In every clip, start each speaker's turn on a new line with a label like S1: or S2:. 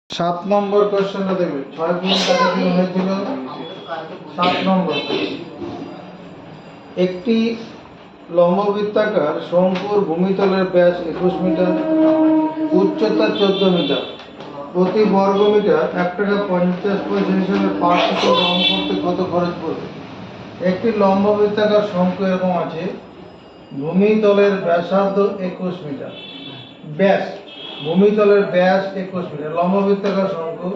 S1: সাত নম্বর কোশ্চেনটা দেখবে 6 গুণ তারিখে হয়েছিল 7 নম্বর। একটি লম্ববৃত্তাকার শঙ্কুর ভূমিতলের ব্যাস 21 মিটার, উচ্চতা 14 মিটার, প্রতি বর্গ মিটার 1 টাকা 50 পয়সা হিসেবে পার্শ্বত রং করতে কত খরচ পড়বে? একটি লম্ববৃত্তাকার শঙ্কু এরকম আছে, ভূমিতলের ব্যাসার্ধ 21 মিটার, ব্যাস ভূমিতলের ব্যাস 21 মিটার, লম্ববৃত্তাকার শঙ্কু,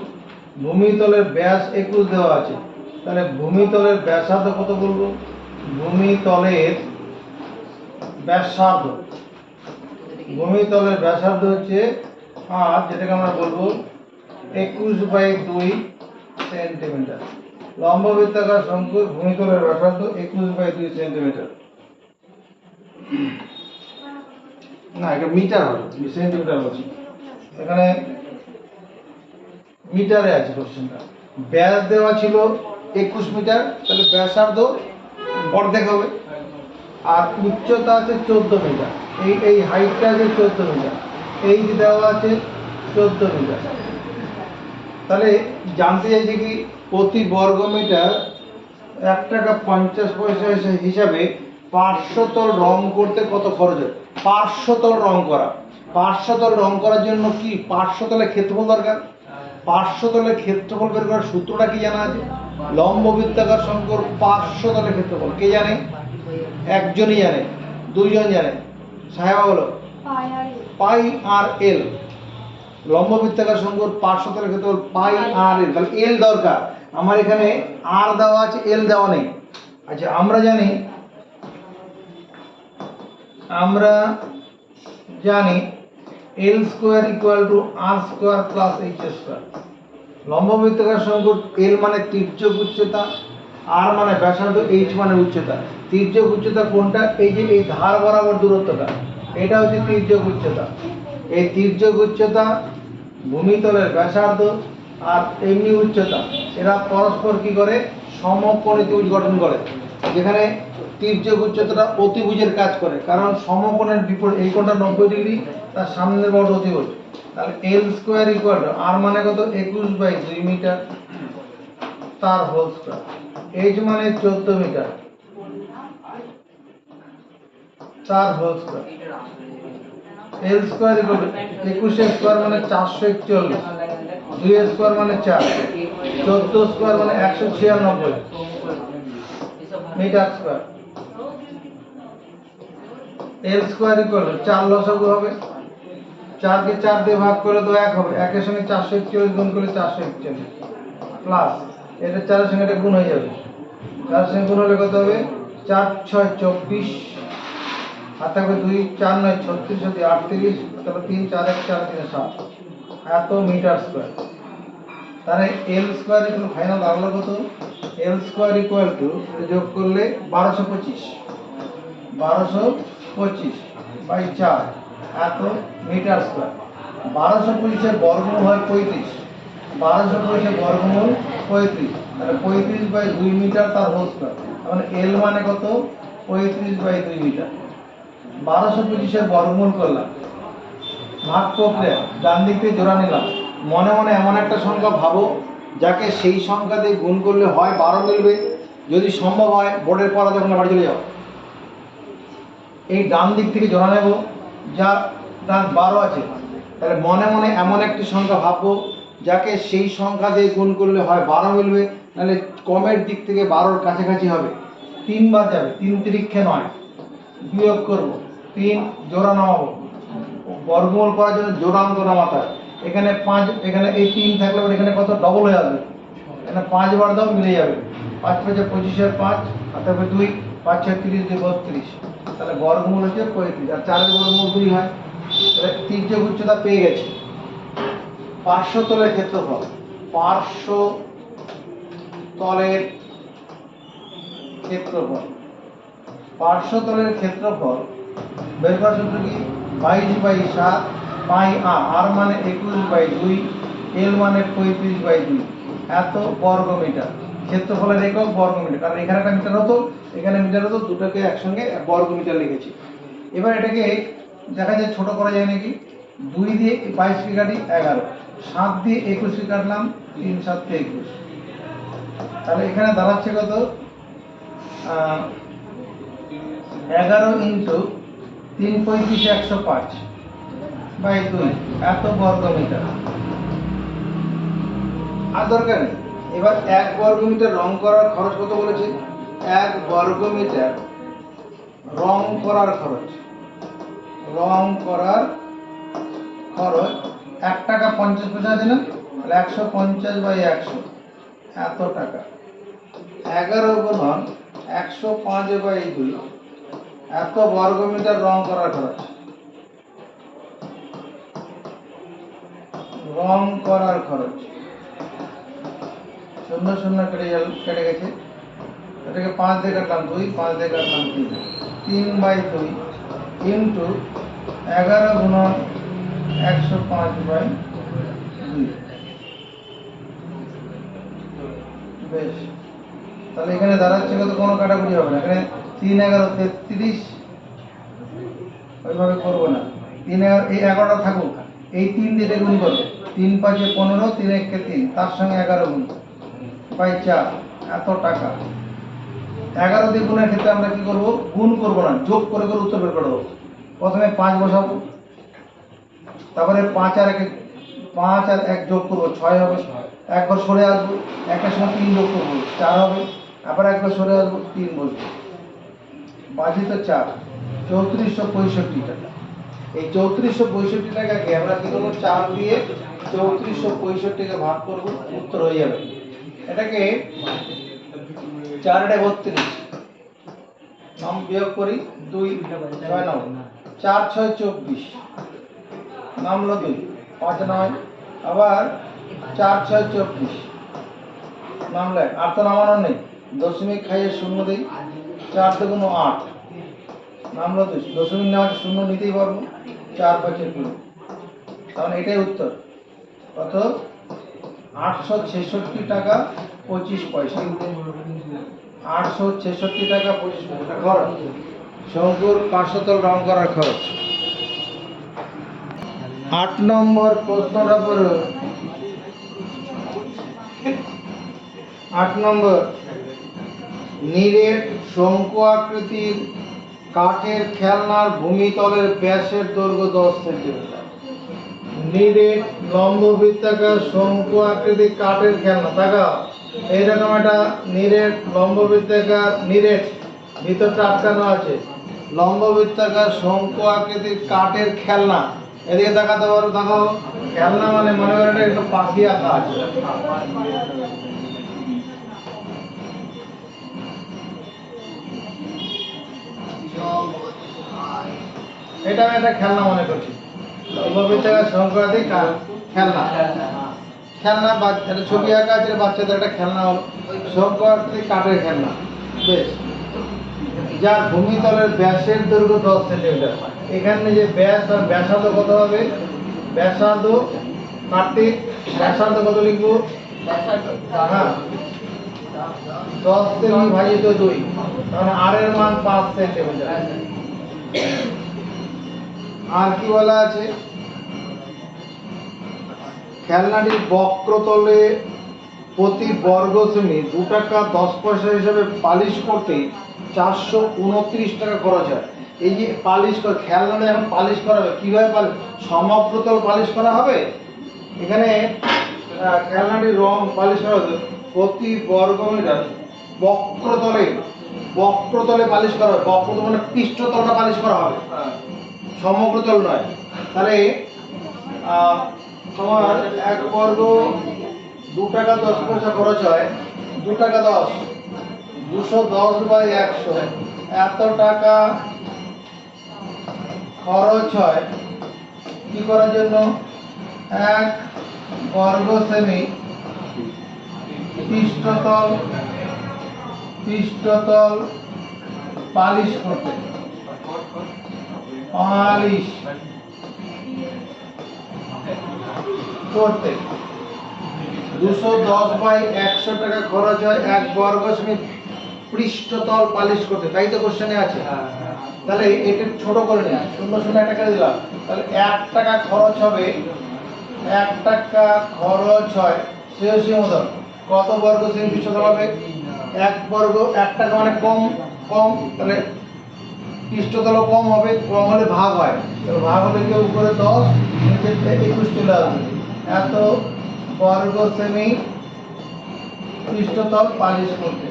S1: ভূমিতলের ব্যাস 21 দেওয়া আছে, তাহলে ভূমিতলের ব্যাসার্ধ কত বলবো? ভূমিতলের ব্যাসার্ধ, ভূমিতলের ব্যাসার্ধ হচ্ছে আর যেটাকে আমরা বলবো 21/2 সেন্টিমিটার। লম্ববৃত্তাকার শঙ্কুর ভূমিতলের ব্যাসার্ধ 21/2 সেন্টিমিটার। না, এটা মিটার হবে, সেন্টিমিটার বলছি, এখানে মিটারে আছে কোশ্চেনটা। ব্যাস দেওয়া ছিল 21 মিটার, তাহলে ব্যাসার্ধ অর্ধেক হবে, আর উচ্চতা আছে 14 মিটার, এই হাইটটা আছে 14 মিটার, এই যে দেওয়া আছে 14 মিটার। তাহলে জানতে চাইছে কি প্রতি বর্গ মিটার 1 টাকা 50 পয়সা হিসাবে পার্শ্বতল রং করতে কত খরচ হয়? পার্শ্বতল রং করা, পার্শ্বতল রং করার জন্য কি পার্শ্বতলের ক্ষেত্রফল দরকার। পার্শ্বতলের ক্ষেত্রফল বের করার সূত্রটা কি জানা আছে? লম্ববৃত্তাকার শঙ্কুর পার্শ্বতলের ক্ষেত্রফল কে জানে? একজনই জানে, দুইজন জানে, সাহেবা বলো। পাই আর এল। লম্ববৃত্তাকার শঙ্কুর পার্শ্বতলের ক্ষেত্রফল পাই আর এল, তাহলে এল দরকার। আমার এখানে আর দেওয়া আছে, এল দেওয়া নেই। আচ্ছা, আমরা জানি l square equal to r square plus h square. লম্ববৃত্তাকার শঙ্কুর এল মানে তির্যক উচ্চতা, আর মানে ব্যাসার্ধ, এইচ মানে উচ্চতা। তির্যক উচ্চতা কোনটা? এই যে এই ধার বরাবর দূরত্বটা, এটা হচ্ছে তির্যক উচ্চতা। এই তির্যক উচ্চতা, ভূমিতলের ব্যাসার্ধ আর এমনি উচ্চতা, এরা পরস্পর কি করে? সমকোণী ত্রিভুজ গঠন করে, যেখানে তির্যক উচ্চতাটা অতিভুজের কাজ করে, কারণ সমকোণের বিপরীত, এই কোণটা 90 ডিগ্রি, তার সামনের বড় অতিভুজ। তাহলে এল স্কোয়ার ইকুয়াল টু আর মানে কত? 21/2 মিটার, তার হোল স্কোয়ার। এইচ মানে 14 মিটার, তার whole square. L square equal to 21 square মানে 441, 2 স্কোয়ার মানে 4, 14 স্কোয়ার মানে 196 metre square. L square equal to 4 লসাগু হবে, 4 কে 4 দিয়ে ভাগ করে তো 1 হবে, 1 এর সঙ্গে 441 গুণ করলে 441 প্লাস এটা 4 এর সঙ্গে এটা গুণ হয়ে যাবে, 4 এর সঙ্গে গুণ হলে কত হবে? 4 6 24, আর থাকবে 2 4 9 36 যদি 38, তাহলে 3 4 1 4 3 7, এত মিটার স্কোয়ার। তাহলে এল স্কোয়ার ইকুয়াল ফাইনাল দাঁড়ালো কত? এল স্কোয়ার ইকুয়াল টু যোগ করলে 1225/4 এত মিটার স্কোয়ার। 1225 এর বর্গমূল হয় 35, 1225 এর বর্গমূল 35, তাহলে 35/2 মিটার তার হোল স্কোয়ার। মানে এল মানে কত? 35/2 মিটার। 1225 এর বর্গমূল করলাম, ভাগ প্রক্রিয়া ডান দিক থেকে জোড়া নিলাম, মনে মনে এমন একটা সংখ্যা ভাবো যাকে সেই সংখ্যা দিয়ে গুণ করলে হয় 12 মিলবে, যদি সম্ভব হয় বোর্ডের পড়া যখন বাড়ি চলে যাও, এই ডান দিক থেকে জোড়া নেব, যার ডান 12 আছে, তাহলে মনে মনে এমন একটি সংখ্যা ভাববো যাকে সেই সংখ্যা দিয়ে গুণ করলে হয় 12 মিলবে, নাহলে কমের দিক থেকে 12-র কাছাকাছি হবে, 3 বার যাবে, 3 তিরিক্ষে 9, বিয়োগ করব, 3 জোড়া নামাবো, বর্গমূল করার জন্য জোড়া অঙ্ক নামাতে হয়। এখানে 5, এখানে এই 3 থাকলে এখানে কত? ডবল হয়ে আসবে, এখানে 5 বার দাও, মিলে যাবে। 5 5 25 এর 5, আর তারপরে 2 5 6 30 32, তাহলে বর্গমূল হচ্ছে 35, আর 4 এর বর্গমূল 2 হয়। তাহলে তির্যক উচ্চতা পেয়ে গেছি। পার্শ্বতলের ক্ষেত্রফল, পার্শ্বতলের ক্ষেত্রফল, পার্শ্বতলের ক্ষেত্রফল বের করার সূত্র কি? 22/7 পাই আর মানে 21/2, এল মানে 35/2, এত বর্গ মিটার। ক্ষেত্রফলের একক বর্গ মিটার, কারণ এখানে একটা মিটার হতো, এখানে মিটার হতো, দুটোকে একসঙ্গে বর্গ মিটার লিখেছি। এবার এটাকে দেখা যায় ছোট করা যায় নাকি? 2 দিয়ে 22 কে কাটি 11, 7 দিয়ে 21 কাটলাম, 3 7 21। তাহলে এখানে দাঁড়াচ্ছে কত? 11 ইন্টু 3 35 105 বাই 2, এত বর্গ মিটার। আর দরকার নেই। এবার 1 বর্গ মিটার রং করার খরচ কত বলেছে? 1 বর্গ মিটার রং করার খরচ, রং করার খরচ 1 টাকা 50 পয়সা আছে না? তাহলে 150 বাই 100, এত টাকা। 11 গুণন 105 বাই 2, এত বর্গ মিটার রং করার খরচ। রং করার খরচ 0 0 কেটে গেছে। এটাকে 5 দিয়ে কাটলাম 2, 5 দিয়ে কাটলাম 3, 3 বাই 2 ইন্টু 11 গুণন 105 বাই 2। বেশ, তাহলে এখানে দাঁড়াচ্ছে কত? কোনো কাটাকুটি হবে না। এখানে 3 11 33, ওইভাবে করবো না। 3 11, এই 11টা থাকুক, এই 3 দিয়ে গুণ করো। 3 5 15, 3 1 3, তার সঙ্গে 11 গুণ বাই 4, এত টাকা। 11 দিয়ে গুণের ক্ষেত্রে আমরা কি করব? গুণ করব না, যোগ করে করে উত্তর বের করবো। প্রথমে 5 বসাবো, তারপরে 5 আর 1 যোগ করবো, 6 হবে। একবার সরে আসবো, 1-এর সঙ্গে 3 যোগ করবো, 4 হবে। আবার একবার সরে আসবো, 3 বসবো, বাজি তো 4, 3465 টাকা। এই 3465 টাকাকে আমরা কি করবো? 4 দিয়ে 3465 ভাগ করবো, উত্তর হয়ে যাবে। এটাকে 4 32, নাম বিয়োগ করি, 2 6 9, 4 6 24, নামলো 2, 5 9, আবার 4 6 24, নামলে 8 তো নামানো নেই, দশমিক খাইয়ে 0 দিই, 4 2 8, নামলো 2, দশমিক নেওয়া 0 নিতেই পারবো, 4 5 2। তাহলে এটাই উত্তর। কত? 866 টাকা 25 পয়সা। 866 টাকা 25 পয়সা খরচ, শঙ্কুর 500 তল রং করার খরচ। 8 নম্বর প্রশ্নটা পড়ো। 8 নম্বর, নিরেট শঙ্কু আকৃতির কাঠের খেলনার ভূমিতলের ব্যাসের দৈর্ঘ্য 10 সেন্টিমিটার। নিরেট লম্ব বৃত্তাকার শঙ্কু আকৃতির কাঠের খেলনা, দেখা এইরকম একটা নিরেট লম্ব বৃত্তাকার, নিরেট ভিতরটা আটকানো আছে, লম্ব বৃত্তাকার শঙ্কু আকৃতির কাঠের খেলনা। এদিকে দেখাতে পারো, দেখাও। খেলনা মানে মনে করেন একটু পাখি আঁকা আছে। এটা আমি একটা খেলনা মনে করছি, লম্ব বৃত্তাকার শঙ্কু আকৃতির খেলনা। খেলনা একটা ছবি আঁকা আছে, বাচ্চাদের একটা খেলনা হলো শঙ্কু আকৃতির কাঠের খেলনা। বেশ, যার ভূমিতলের ব্যাসের দৈর্ঘ্য 10 সেন্টিমিটার। এখানে যে ব্যাস আর ব্যাসার্ধ কত হবে? ব্যাসার্ধ কার্তিক, ব্যাসার্ধ কত লিখবো? হ্যাঁ, 10 সেমি ভাজিত 2, তাহলে আর এর মান 5 সেন্টিমিটার। আর কি বলা আছে? খেলনাটির বক্রতলে প্রতি বর্গ সেমি 2 টাকা 10 পয়সা হিসাবে পালিশ করতে 429 টাকা খরচ হয়। এই যে পালিশ করে, খেলনাটা এখন পালিশ করা হবে, কীভাবে পালিশ? সমগ্রতল পালিশ করা হবে। এখানে খেলনাটির রং পালিশ করা হবে প্রতি বর্গ মিটার বক্রতলে, বক্রতলে পালিশ করা হবে। বক্রতল মানে পৃষ্ঠতলটা পালিশ করা হবে, সমগ্রতল নয়। তাহলে তোমার 1 বর্গ 2 টাকা 10 পয়সা খরচ হয়, 2 টাকা 10, 210 বাই 100, এত টাকা খরচ হয় কি করার জন্য? 1 বর্গ সেমি পৃষ্ঠতল পালিশ করতে, পালিশ করতে 210 বাই 100 টাকা খরচ হয় 1 বর্গ সেমি পৃষ্ঠতল পালিশ করতে। তাই তো কোশ্চেনে আছে। তাহলে এটা ছোট করে নিন, 0 0 1 টাকা দিলাম, তাহলে 1 টাকা খরচ হবে 1 টাকা খরচ হয় সেও সীমান্তর কত বর্গ সেমি পৃষ্ঠতল হবে? 1 বর্গ 1 টাকা মানে কম, কম তাহলে পৃষ্ঠতল কম হবে, কম হলে ভাগ হয়, তাহলে ভাগ হলে কি উপরে 10 নিচে 21 চলে আসবে। এত বর্গ সেমি পৃষ্ঠতল পালিশ করতে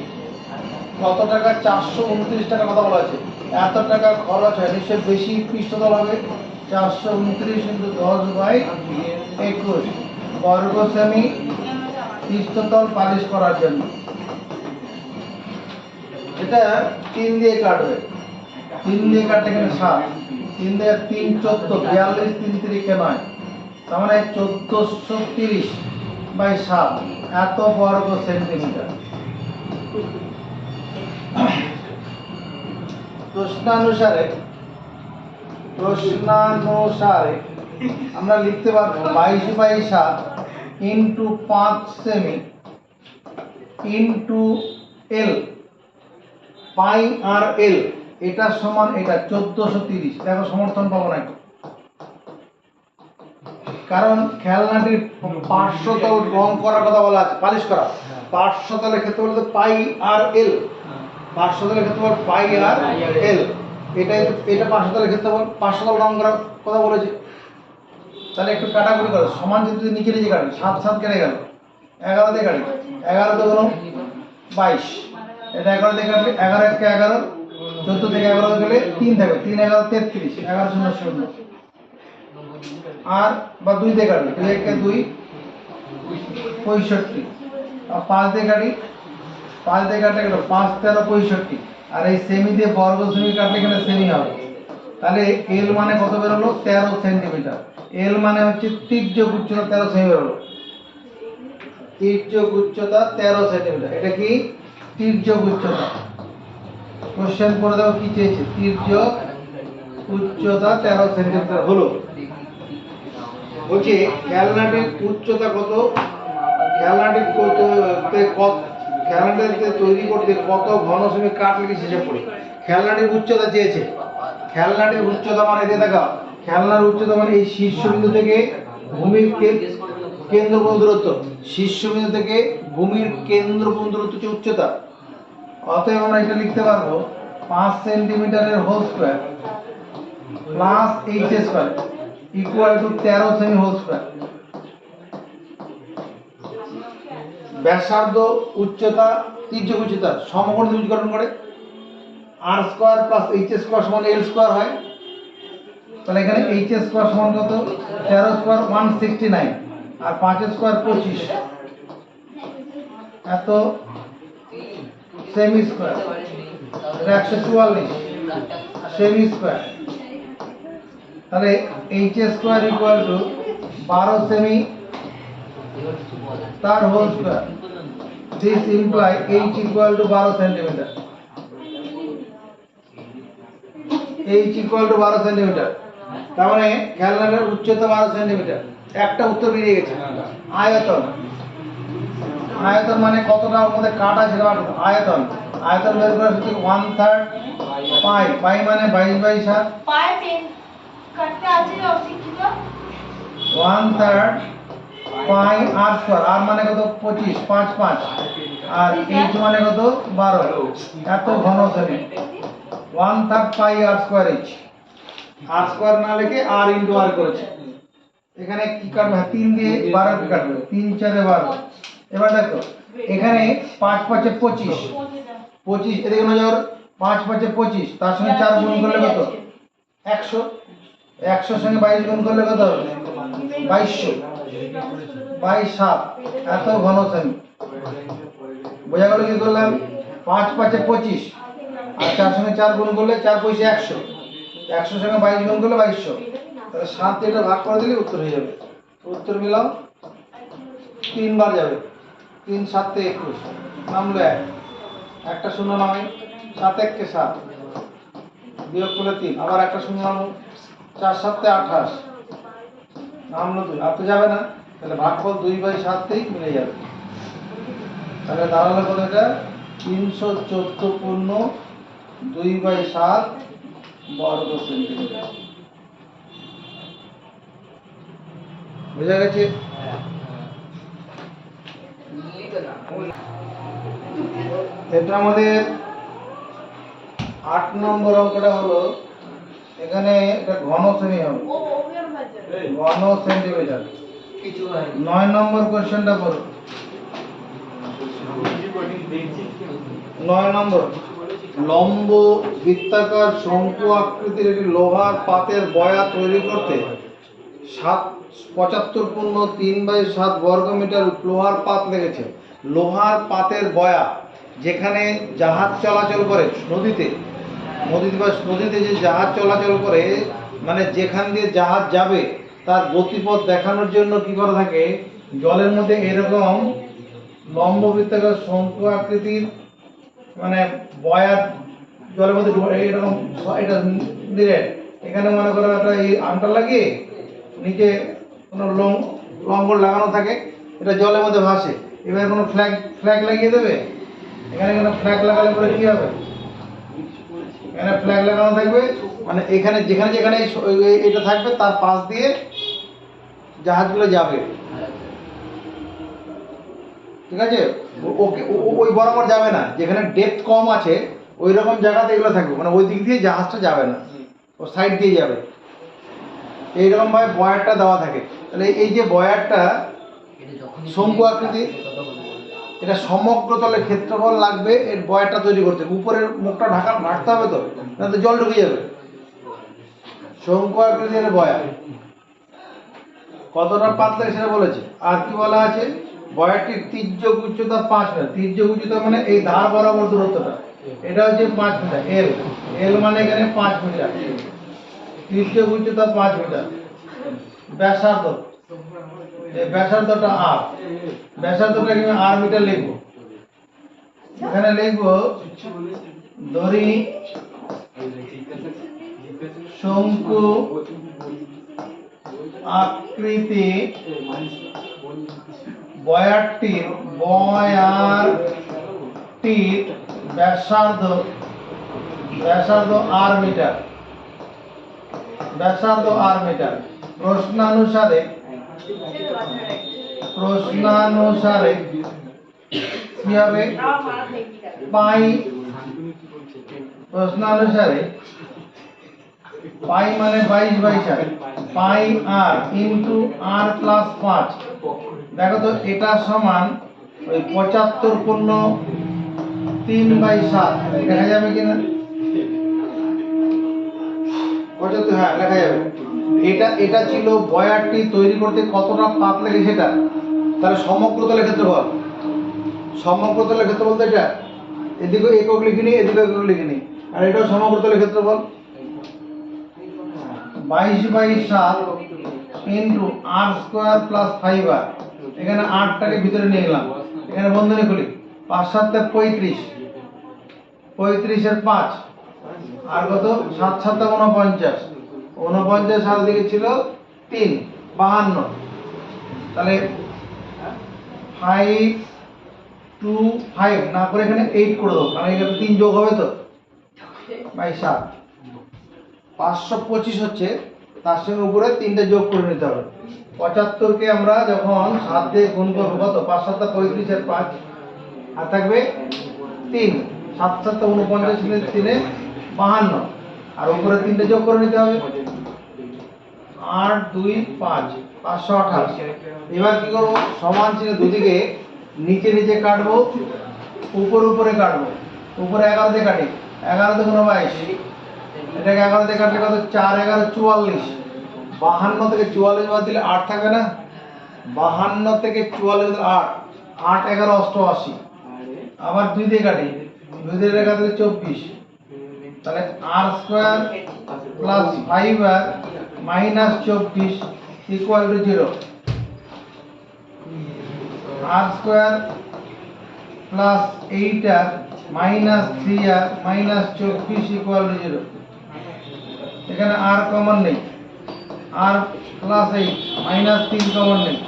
S1: কত টাকা? 429 টাকা কথা বলা আছে। এত টাকা খরচ হয়, নিশ্চয় বেশি পৃষ্ঠতল হবে। 429 ইন্টু 10/21 বর্গ সেমি পৃষ্ঠতল পালিশ করার জন্য। এটা 3 দিয়ে কাটবে, 3 দিয়ে কাটলে এখানে 7, 3 দিয়ে 3 14 42 3 3 9, তার মানে 1430/7 এত বর্গ সেন্টিমিটার। প্রশ্নানুসারে আমরা লিখতে পারবো 22/7 ইন্টু 5 সেমি ইন্টু এল, পাই আর এল, এটা সমান এটা 1430। দেখো সমর্থন পাবো নাকি? কারণ খেলনাটির পার্শ্বতল রং করার কথা বলা আছে, পালিশ করা। পার্শ্বতলের ক্ষেত্রে বলতে পাই আর এল, পার্শ্বতলের ক্ষেত্রফল পাই আর এল, এটা পার্শ্বতলের ক্ষেত্রফল, পার্শ্বতল রং করার কথা বলেছে। তাহলে একটু কাটাকুটি করো, সমান যদি নিচে নিচে কাটে 7 7 কেটে গেল, 11 দিয়ে কাটে, 11 তে কোনো 22, এটা 11 দিয়ে কাটলে 11 1 11, 14 থেকে 11 গেলে 3 থাকবে, 3 11 33, 11 0 0 আর বা 2 দিয়ে কাটবে, 2 1 2 65, আর 5 দিয়ে কাটি, 5 দিয়ে কাটলে গেল 5 13 65, আর এই সেমি দিয়ে বর্গ সেমি কাটলে এখানে সেমি হবে। তাহলে এল মানে কত বেরোলো? 13 সেন্টিমিটার। এল মানে হচ্ছে তির্যক উচ্চতা 13 সেমি বেরোলো, তির্যক উচ্চতা 13 সেন্টিমিটার। এটা কি তির্যক উচ্চতা? কোশ্চেন করে দাও কি চেয়েছে? তির্যক উচ্চতা 13 সেন্টিমিটার হলো। বলছি খেলনাটির উচ্চতা কত? খেলনাটিতে তৈরি করতে কত ঘন সেমি কাঠ লেগেছে হিসাব করি। খেলনাটির উচ্চতা চেয়েছে, খেলনাটির উচ্চতা মানে এটা দেখা, খেলনার উচ্চতা মানে এই শীর্ষবিন্দু থেকে ভূমির কেন্দ্র পর্যন্ত দূরত্ব, শীর্ষবিন্দু থেকে ভূমির কেন্দ্র পর্যন্ত দূরত্ব হচ্ছে উচ্চতা। অতএব আমরা এটা লিখতে পারবো 5 সেন্টিমিটারের whole square plus h square equal to 13 সেমি হোল স্কয়ার। ব্যাসার্ধ উচ্চতা তির্যক উচ্চতা সমকোণ ত্রিভুজ গঠন করে, r square plus h square সমান এল স্কয়ার হয়। তাহলে এখানে এইচ স্কয়ার সমান কত? 13 স্কয়ার 169, আর 5 স্কয়ার 25, এত সেমি স্কয়ার, এটা 144 সেমি স্কয়ার। তাহলে এইচ স্কয়ার ইকুয়াল টু 12 সেমি তার whole square. This imply h equal to 12 centimetre, h equal to 12 centimetre. তার মানে খেলনাটার উচ্চতা 12 সেন্টিমিটার। একটা উত্তর বেরিয়ে গেছে। আয়তন, আয়তন মানে কতটা ওর মধ্যে কাট আছে সেটা বার করতে। আয়তন, আয়তন বের করা হচ্ছে 1/3 পাই, পাই মানে 22/7,
S2: পাই পেন কাটতে আছে অশিক্ষিত।
S1: 1/3 পাই আর স্কয়ার, আর মানে কত? 25, 5 5, আর এইচ মানে কত? 12, এত ঘন সেমি। 1/3 পাই আর স্কয়ার এইচ, আর স্কয়ার না লিখে আর ইনটু আর করেছে। এখানে কি কাটবে? 3 দিয়ে 12 কে কাটবে, 3 4 12। এবার দেখো এখানে 5 5 এ 25, 25 এদিকে নজর, 5 5 এ 25, তার সঙ্গে 4 গুণ করলে কত? 100, 100 সঙ্গে 22 গুণ করলে কত হবে? 2200, 22/7 এত ঘন সেমি। বোঝা গেল কি করলাম? 5 5 এ 25, আর 4 সঙ্গে 4 গুণ করলে 4 পয়সা 100, 100 সঙ্গে 22 গুণ করলে 2200, তাহলে 7 দিয়ে এটা ভাগ করে দিলে উত্তর হয়ে যাবে। উত্তর মিলাও, 3 বার যাবে, 3 7 তে 21, নামলো 1, একটা শূন্য নামাই, 7 1 কে 7, বিয়োগ করলে 3, আবার একটা শূন্য নামাবো, 4 7 তে 28, নামলো 2, আর তো যাবে না, তাহলে ভাগফল 2/7 তেই মিলে যাবে। তাহলে দাঁড়ালো কত? এটা 314 পূর্ণ 2/7 বর্গ সেন্টিমিটার। বুঝা গেছে? এটা আমাদের 8 নম্বর অঙ্কটা হলো, এখানে একটা ঘন শ্রেণী হবে,
S2: ও ওভার বাজার
S1: ঘন সেন্টিমিটার। 9 নম্বর কোশ্চেনটা করো। 9 নম্বর, লম্ব বৃত্তাকার শঙ্কু আকৃতির একটি লোহার পাতের বয়া তৈরি করতে 75.3/7 বর্গমিটার লোহার পাত লেগেছে। লোহার পাতের বয়া, যেখানে জাহাজ চলাচল করে নদীতে, নদীতে যে জাহাজ চলাচল করে, মানে যেখান দিয়ে জাহাজ যাবে তার গতিপথ দেখানোর জন্য কি করা থাকে, জলের মধ্যে এরকম লম্ব বৃত্তাকার শঙ্কু আকৃতির মানে বয়ার জলের মধ্যে এরকম, এটা দিলে এখানে মনে করো একটা এই আংটা লাগিয়ে নিচে কোনো লঙ্গর লাগানো থাকে, এটা জলের মধ্যে ভাসে। এবার কোনো ফ্ল্যাগ লাগিয়ে দেবে, এখানে কোনো ফ্ল্যাগ লাগালে পরে কি হবে, এখানে ফ্ল্যাগ লাগানো থাকবে, মানে এখানে যেখানে যেখানে এটা থাকবে তার পাশ দিয়ে জাহাজগুলো যাবে, ঠিক আছে? ওকে ওই বরাবর যাবে না, যেখানে ডেপথ কম আছে ওই রকম জায়গাতে এগুলো থাকবে, মানে ওই দিক দিয়ে জাহাজটা যাবে না, ও সাইড দিয়ে যাবে। এইরকম ভাবে বয়ারটা দেওয়া থাকে। তাহলে এই যে বয়ারটা শঙ্কু আকৃতি, এটা সমগ্র তলের ক্ষেত্রফল লাগবে এর বয়ারটা তৈরি করতে। উপরের মুখটা ঢাকতে হবে তো, না তো জল ঢুকে যাবে। শঙ্কু আকৃতির বয়ার কতটা পাত লাগে সেটা বলেছে। আর কি বলা আছে, বয়ারটির তির্যক উচ্চতা 5 মিটার। তির্যক উচ্চতা মানে এই ধার বরাবর দূরত্বটা, এটা হচ্ছে 5 মিটার। এল মানে এখানে 5 মিটার। তির্যক উচ্চতা 5 মিটার। ব্যাসার্ধ, এই ব্যাসার্ধটা আর, ব্যাসার্ধটা আমি আর মিটার লিখবো। এখানে লিখবো ধরি শঙ্কু আকৃতি বয়ারটির ব্যাসার্ধ আর মিটার, ব্যাসার্ধ আর মিটার। প্রশ্নানুসারে কি হবে, পাই, প্রশ্নানুসারে পাই মানে 22/4, পাই আর ইন্টু আর প্লাস 5। দেখো তো এটা সমান ওই 75/3/7 লেখা যাবে কিনা? 75, হ্যাঁ লেখা যাবে। এটা ছিল বয়ারটি তৈরি করতে কতটা পাত লাগে সেটা। তাহলে সমগ্র তলের ক্ষেত্রফল, সমগ্র তলের ক্ষেত্রফল তো এটা, এদিকে একক লিখিনি, এদিকে একক লিখিনি, আর এটাও সমগ্র তলের ক্ষেত্রফল। 22/7 ইন্টু আর স্কোয়ার প্লাস 5r। এখানে 8টাকে ভিতরে নিয়ে গেলাম, এখানে বন্ধনী খুলি, 5 7 35, 35 এর 5 আর কত, 7 7 49, 49 আর দিকে ছিল 3, 52। তাহলে 5 2 5 না করে এখানে 8 করে দাও, কারণ এখানে 3 যোগ হবে তো, বাই 7 525 হচ্ছে। তার সঙ্গে উপরে 3টা যোগ করে নিতে হবে। 75কে আমরা যখন 7 দিয়ে গুণ করবো, কত, 5 7 35 এর 5 আর থাকবে 3, 7 7 49 3 52, আর উপরে 3টা যোগ করে নিতে হবে, 8 2 5 528। এবার কি করবো, সমান চিহ্ন দুদিকে নিচে নিচে কাটবো, উপরে কাটবো। উপরে 11 দিয়ে কাটি, 11 2 22, এটাকে 11 দিয়ে কাটলে কত, 4 11 44। 52 থেকে 44 বাদ দিলে 8 থাকবে না, 52 থেকে 44 8, 8 11 88। আবার 2 দিয়ে কাটি, 2 দিয়ে কাটলে 24। তাহলে r square plus 5r minus 24 equal to 0। R square plus 8r minus 3r minus 24 equal to 0। এখানে আর কমন নেই, আর প্লাস 8 মাইনাস 3 কমন নেই,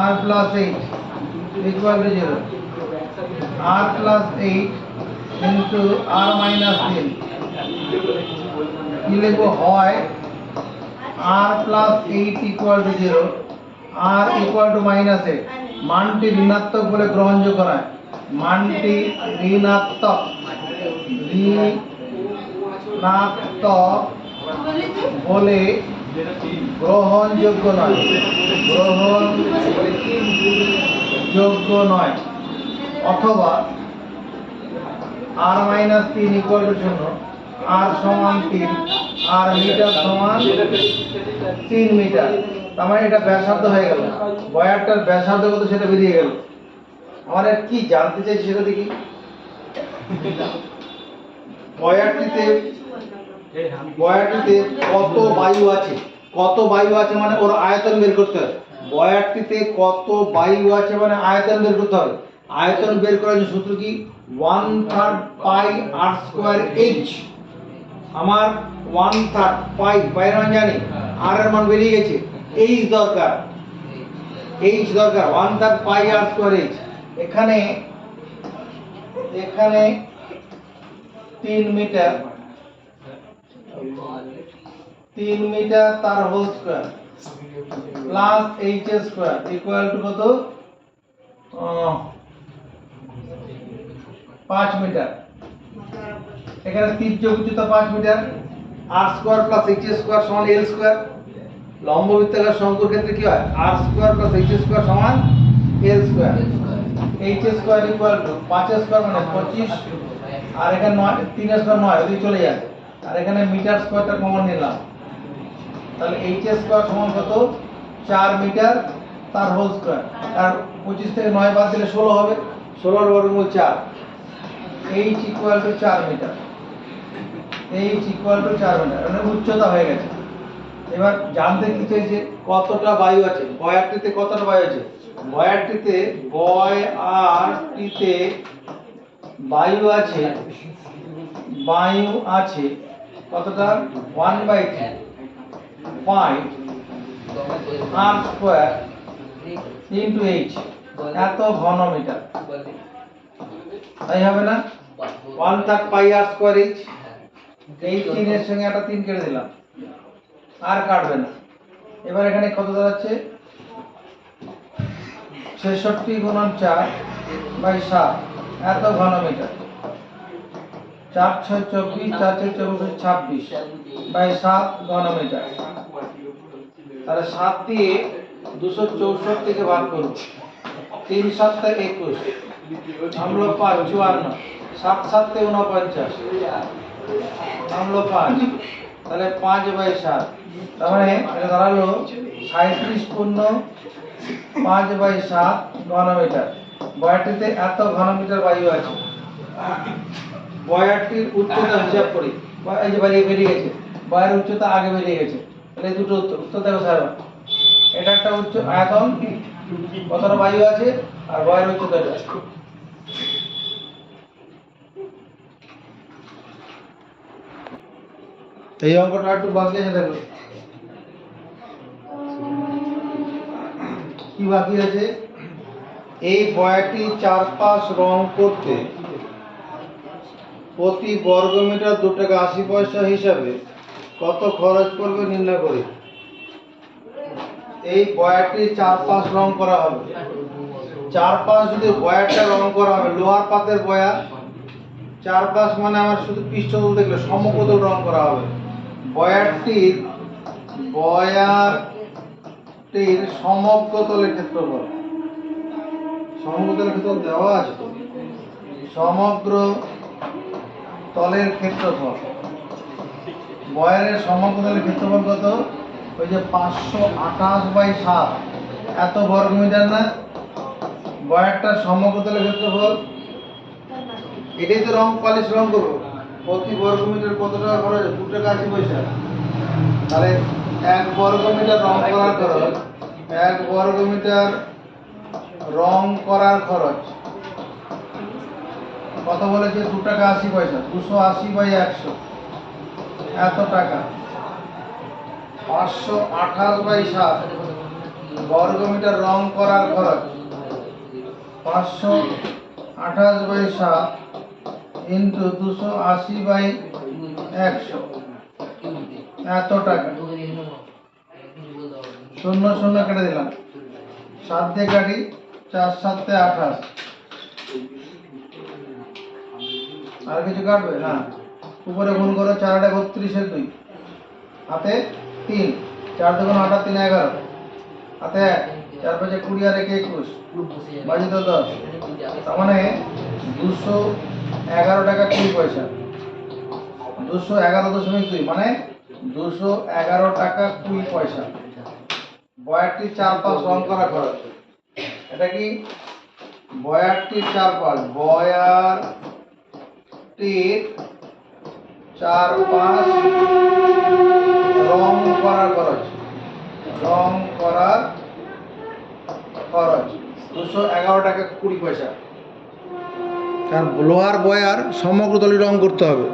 S1: r plus 8 equal to 0। R plus 8 into r minus 3 কি লিখবো, হয় r plus 8 equal to 0 r equal to minus a, মানটি ঋণাত্মক বলে গ্রহণযোগ্য নয়, মানটি ঋণাত্মক বলে গ্রহণযোগ্য নয়, গ্রহণযোগ্য নয়, অথবা আর মাইনাস 3 ইকুয়াল টু 0, আর সমান 3, আর মিটার সমান 3 মিটার। তার মানে এটা ব্যাসার্ধ হয়ে গেল, বয়ারটার ব্যাসার্ধ কত সেটা বেরিয়ে গেল। আমরা কি জানতে চাই সেটা দেখি। বয়ারটিতে কত বায়ু আছে, কত বায়ু আছে মানে ওর আয়তন বের করতে হবে। বয়ারটিতে কত বায়ু আছে মানে আয়তন বের করতে হবে। আয়তন বের করার জন্য সূত্র কি? 1/3 পাই আর স্কয়ার এইচ। আমার 1/3 পাই এর মান জানি, আর এর মান বেরিয়ে গেছে, এইচ দরকার, 1/3 পাই আর স্কয়ার এইচ। এখানে 3 মিটার তার whole square plus h square equal to কত? 5 মিটার। এখানে তির্যক উচ্চতা 5 metre, r square plus h square সমান এল স্কয়ার। লম্ব বৃত্তাকার শঙ্কুর ক্ষেত্রে কি হয়? R square plus h square সমান l square. H square equal to 5 square মানে 25, আর এখানে 3 স্কয়ার 9, ওদিকে চলে যায়, আর এখানে মিটার স্কয়ারটা কমন নিলাম, তাহলে এইচ স্কয়ার সমান কত? 4 মিটার তার হোল স্কয়ার। আর 25 থেকে 9 বাদ দিলে 16 হবে, 16 এর বর্গমূল 4। H equal to 4 metre, H equal to 4 metre, মানে উচ্চতা হয়ে গেছে। এবার জানতে কি চাইছে? কতটা বায়ু আছে বয়ারটিতে, কতটা বায়ু আছে বয়ারটিতে? বায়ু আছে কতটা? 1/3 পাই আর স্কয়ার ইনটু এইচ, এত ঘন মিটার, তাই হবে না? 1/3 পাই আর স্কয়ার এইচ, এই 3 এর সঙ্গে একটা 3 কেটে দিলাম, আর কাটবে না। এবার এখানে কত দাঁড়াচ্ছে? 66 গুণন 4/7, এত ঘন মিটার। 4 6 24, 4 4 24 26 7 ঘন মিটার। তাহলে 7 দিয়ে 264 থেকে ভাগ করব, 3 7 21, আমলো 5 54, 7 7 49, আমলো 5, তাহলে 5/7, তার মানে এটা দাঁড়ালো 37 পূর্ণ 5/7 ঘন মিটার। বয়ারটিতে এত ঘন মিটার বায়ু আছে। বয়ারটির উচ্চতা হিসাব করি, এই যে বেরিয়ে গেছে, বয়ার উচ্চতা আগে বেরিয়ে গেছে, তাহলে এই দুটো উত্তর দেখো স্যার। এটা একটা উচ্চ আয়তন, কতটা বায়ু আছে, আর বয়ার উচ্চতাটা। এই অঙ্কটা একটু বাকি আছে, দেখো কি বাকি আছে। এই বয়ারটি চারপাশ রং করতে প্রতি বর্গমিটার 2 টাকা 80 পয়সা হিসাবে কত খরচ পড়বে নির্ণয় করি। এই বয়ারটি চারপাশ রং করা হবে, চারপাশ যদি বয়ারটা রং করা হবে, লোহার পাতের বয়ার, চারপাশ মানে আমার শুধু পৃষ্ঠতল দেখলে সমকতল রং করা হবে। বয়ারটির সমগ্রতলের ক্ষেত্রফল, সমগ্রতলের ক্ষেত্রফল দেওয়া আছে তো, সমগ্র তলের ক্ষেত্রফল, বয়ারের সমগ্রতলের ক্ষেত্রফল কত? ওই যে 528/7, এত বর্গমিটার না? বয়ারটার সমগ্রতলের ক্ষেত্রফল, এটাই তো রং পালিশ রং করবো। প্রতি বর্গমিটার কত টাকা খরচ? 2 টাকা 80 পয়সা। তাহলে 1 বর্গমিটার রং করার খরচ, 1 বর্গমিটার রং করার খরচ কত বলেছে? 2 টাকা 80 পয়সা। 280/100, এত টাকা। 528/7 বর্গমিটার রং করার খরচ, 528/7 ইন্টু 280/100, এত টাকা। 0 0 কেটে দিলাম, 7 দিয়ে কাটি, 4 7 28। আর কিছু কাটবে না, উপরে গুণ করো, 4 8 32 2, হাতে 3, 4 2 8 3 11, হাতে 1, 4 5 20 আর 1 21, বাজি তো 10। তার মানে 211 টাকা 20 পয়সা। 211.2 মানে 211 টাকা 20 পয়সা। বয়ারটির চারপাশ রং করা খরচ। এটা কি? বয়ারটির চারপাশ, বয়ারটির চারপাশ রং করার খরচ, রং করার খরচ 211 টাকা 20 পয়সা। কারণ লোহার বয়ার সমগ্র তলি রং করতে হবে।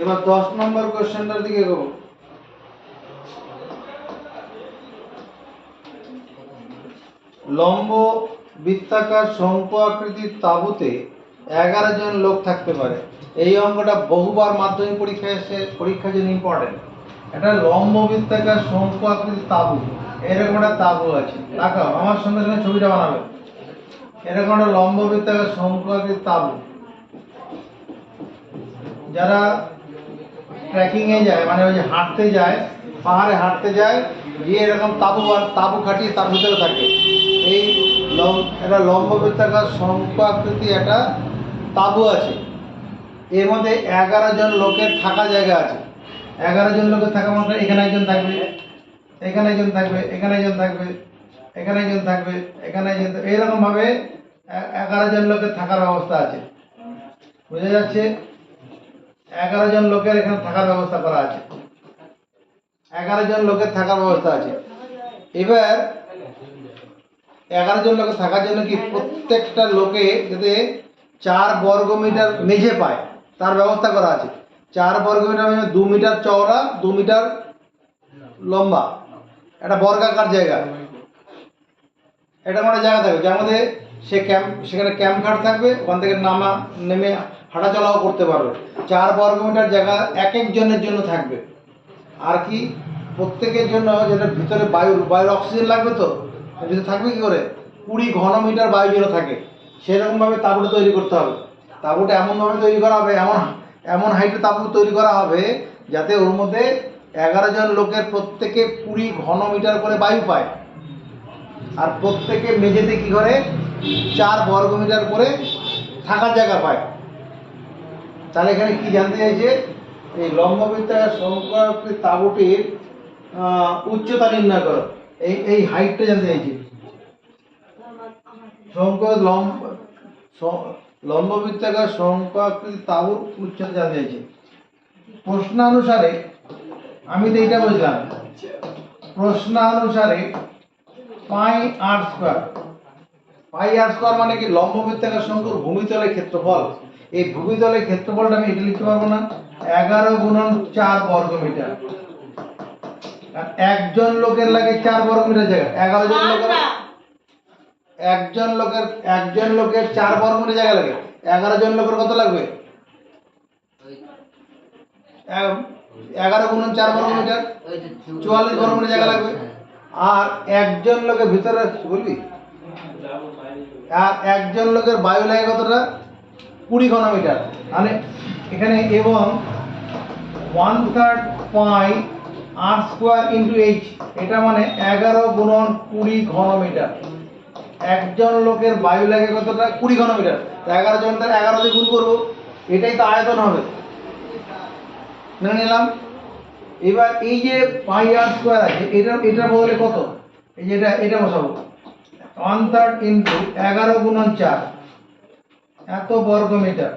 S1: এবার 10 নম্বর কোশ্চেনটার দিকে এগোবো। লম্ব বৃত্তাকার শঙ্কু আকৃতির তাঁবুতে 11 জন লোক থাকতে পারে। এই অঙ্কটা বহুবার মাধ্যমিক পরীক্ষায় এসে, পরীক্ষার জন্য ইম্পর্টেন্ট। এটা লম্ব বৃত্তাকার শঙ্কু আকৃতির তাঁবু, এরকম একটা তাঁবু আছে। তাকাও, আমার সঙ্গে সঙ্গে ছবিটা বানাবে। এরকম একটা লম্ব বৃত্তাকার শঙ্কু আকৃতির তাঁবু। যারা ট্রেকিং এ যায়, মানে ওই যে হাঁটতে যায়, পাহাড়ে হাঁটতে যায়, গিয়ে এরকম তাঁবু খাটিয়ে তার ভিতরে থাকে। এই একটা লম্ব বৃত্তাকার শঙ্কু আকৃতি একটা তাঁবু আছে। এর মধ্যে 11 জন লোকের থাকা জায়গা আছে। 11 জন লোকের থাকা মানে এখানে একজন থাকবে, এখানে একজন থাকবে, এখানে একজন থাকবে, এখানে একজন থাকবে, এখানে একজন থাকবে, এইরকম ভাবে 11 জন লোকের থাকার ব্যবস্থা আছে। বুঝা যাচ্ছে? 11 জন লোকের এখানে থাকার ব্যবস্থা করা আছে। 11 জন লোকের থাকার ব্যবস্থা আছে। এবার 11 জন লোকের থাকার জন্য কি প্রত্যেকটা লোকে যাতে 4 বর্গ মিটার মেঝে পায় তার ব্যবস্থা করা আছে। 4 বর্গ মিটার মানে 2 মিটার চওড়া, 2 মিটার লম্বা, একটা বর্গাকার জায়গা। এটা মানে জায়গা থাকবে যার মধ্যে সেখানে ক্যাম্প ঘাট থাকবে, ওখান থেকে নেমে হাঁটাচলাও করতে পারবে। 4 বর্গ মিটার জায়গা এক একজনের জন্য থাকবে। আর কি প্রত্যেকের জন্য যেটা ভিতরে বায়ুর অক্সিজেন লাগবে, তো ভিতরে থাকবে কি করে? 20 ঘন মিটার বায়ু যেন থাকে সেরকম ভাবে তাঁবুটা তৈরি করতে হবে। তাঁবুটা এমনভাবে তৈরি করা হবে, এমন হাইটে তাঁবু তৈরি করা হবে যাতে ওর মধ্যে 11 জন লোকের প্রত্যেকে 20 ঘন মিটার করে বায়ু পায়। আর প্রত্যেকে মেঝেতে কি করে 4 বর্গ মিটার করে থাকার জায়গা পায়। তাহলে এখানে কি জানতে চাইছে? এই লম্ব বৃত্তাকার শঙ্কু আকৃতির তাঁবুটির উচ্চতা নির্ণয় করো। এই হাইটটা জানতে চাইছে। লম্ব বৃত্তাকার শঙ্কু আকৃতির তাঁবুর উচ্চতা জানতে চাইছে। প্রশ্নানুসারে আমি তো এইটা বুঝলাম, প্রশ্নানুসারে পাই আর স্কয়ার। পাই আর স্কয়ার মানে কি? লম্ব বৃত্তাকার শঙ্কুর ভূমিতলের ক্ষেত্রফল। এই ভূমিতলের ক্ষেত্রফলটা আমি এটা লিখতে পারবো না? 11 গুণন 4 বর্গ মিটার। আর একজন লোকের লাগে 4 বর্গ মিটার জায়গা। 11 জন লোকের একজন লোকের 4 বর্গ মিটার জায়গা লাগে। 11 জন লোকের কত লাগবে? 11 গুণন 4 বর্গ মিটার, 44 বর্গ মিটার জায়গা লাগবে। আর একজন লোকের ভিতরে বলবি, আর একজন লোকের বায়ু লাগে কতটা? 20 ঘন মিটার। মানে এখানে এবং 1/3 পাই আর স্কয়ার ইন্টু এইচ, এটা মানে 11 গুণন 20 ঘন মিটার। একজন লোকের বায়ু লাগে কতটা? 20 ঘন মিটার। 11 জন তার 11 দিয়ে গুণ করবো, এটাই তো আয়তন হবে। মেনে নিলাম। এবার এই যে পাই আর স্কয়ার আছে, এটার বদলে কত? এই যে এটা বসাবো 1/3 ইন্টু 11 গুণন 4, এত বর্গ মিটার,